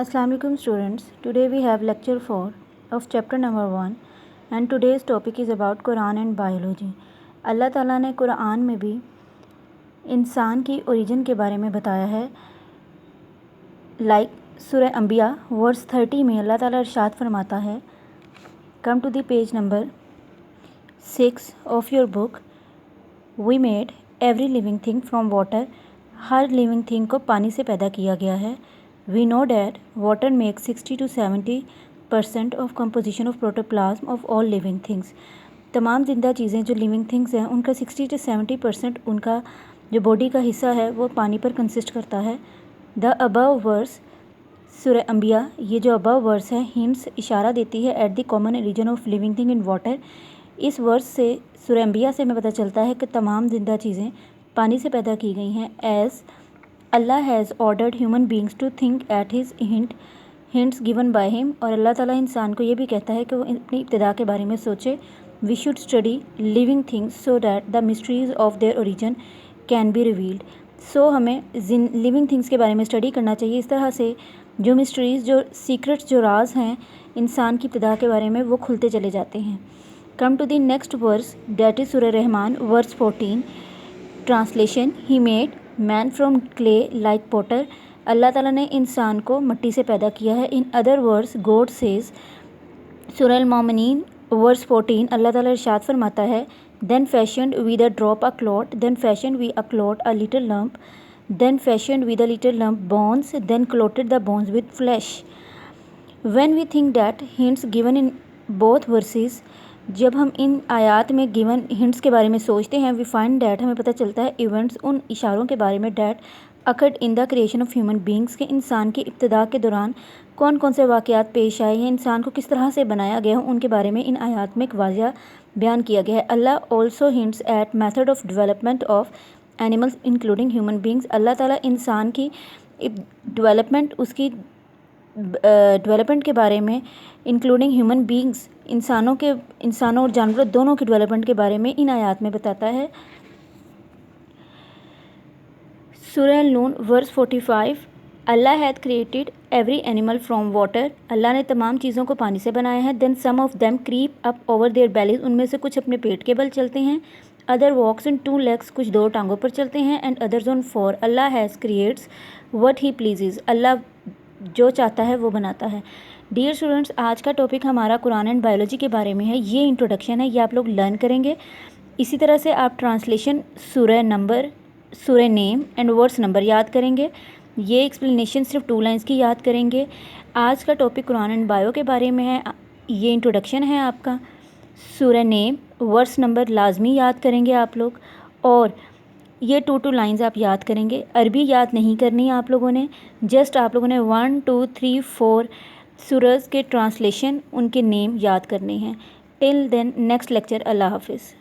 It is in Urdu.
Assalamu alaikum students. Today we have lecture 4 of chapter number 1 and today's topic is about Quran and biology. اللہ تعالیٰ نے قرآن میں بھی انسان کی اوریجن کے بارے میں بتایا ہے. سورہ انبیاء ورس 30 میں اللہ تعالیٰ ارشاد فرماتا ہے, Come to the page number 6 of your book. We made every living thing from water. Hare living thing کو پانی سے پیدا کیا گیا ہے. We know that water makes 60 to 70% of composition of protoplasm of all living things. تمام زندہ چیزیں جو living things ہیں ان کا 60 to 70% ان کا جو باڈی کا حصہ ہے وہ پانی پر کنسسٹ کرتا ہے. The above verse سورہ انبیاء, یہ جو above verse ہے hints اشارہ دیتی ہے at the common origin of living thing in water. اس ورس سے سورہ انبیاء سے ہمیں پتہ چلتا ہے کہ تمام زندہ چیزیں پانی سے پیدا کی گئی ہیں. As Allah has ordered human beings to think at his hints given by him. اور اللہ تعالیٰ انسان کو یہ بھی کہتا ہے کہ وہ اپنی ابتدا کے بارے میں سوچے. We should study living things so that the mysteries of their origin can be revealed. ہمیں living things کے بارے میں اسٹڈی کرنا چاہیے. اس طرح سے جو مسٹریز, جو سیکرٹس, جو راز ہیں انسان کی ابتدا کے بارے میں وہ کھلتے چلے جاتے ہیں. Come to the next verse, that is سورہ رحمان verse 14. Translation, he made man from clay like potter. اللہ تعالیٰ نے انسان کو مٹی سے پیدا کیا ہے. In other words, God says, سورہ المومنین verse 14, اللہ تعالیٰ ارشاد فرماتا ہے, Then fashioned we the drop a clot, then fashioned we a clot a little lump, then fashioned we the little lump bones, then clotted the bones with flesh. When we think that hints given in both verses, جب ہم ان آیات میں گیون ہنٹس کے بارے میں سوچتے ہیں, we find that ہمیں پتہ چلتا ہے ایونٹس, ان اشاروں کے بارے میں that occurred in the creation of human beings, کہ انسان کی ابتدا کے دوران کون کون سے واقعات پیش آئے ہیں, انسان کو کس طرح سے بنایا گیا ہو, ان کے بارے میں ان آیات میں ایک واضح بیان کیا گیا ہے. اللہ also hints at method of development of animals including human beings. اللہ تعالیٰ انسان کی ڈیولپمنٹ, اس کی ڈیولپمنٹ کے بارے میں انکلوڈنگ ہیومن بینگس, انسانوں اور جانوروں دونوں کی ڈیولپمنٹ کے بارے میں ان آیات میں بتاتا ہے. سورہ النون ورس 45, اللہ had created every animal from water. اللہ نے تمام چیزوں کو پانی سے بنایا ہے. Then some of them creep up over their bellies. ان میں سے کچھ اپنے پیٹ کے بل چلتے ہیں. Other walks on two legs. کچھ دو ٹانگوں پر چلتے ہیں. And others on four. Allah has creates what he pleases. اللہ جو چاہتا ہے وہ بناتا ہے. ڈیئر اسٹوڈنٹس, آج کا ٹاپک ہمارا قرآن اینڈ بایولوجی کے بارے میں ہے. یہ انٹروڈکشن ہے, یہ آپ لوگ لرن کریں گے. اسی طرح سے آپ ٹرانسلیشن, سورہ نمبر, سورہ نیم اینڈ ورس نمبر یاد کریں گے. یہ ایکسپلینیشن صرف 2 لائنس کی یاد کریں گے. آج کا ٹاپک قرآن اینڈ بایو کے بارے میں ہے. یہ انٹروڈکشن ہے آپ کا. سورہ نیم ورس نمبر لازمی یاد کریں گے آپ لوگ, اور یہ 2 لائنز آپ یاد کریں گے. عربی یاد نہیں کرنی آپ لوگوں نے, جسٹ آپ لوگوں نے 1 2 3 4 سورز کے ٹرانسلیشن, ان کے نیم یاد کرنے ہیں. ٹل دین نیکسٹ لیکچر. اللہ حافظ.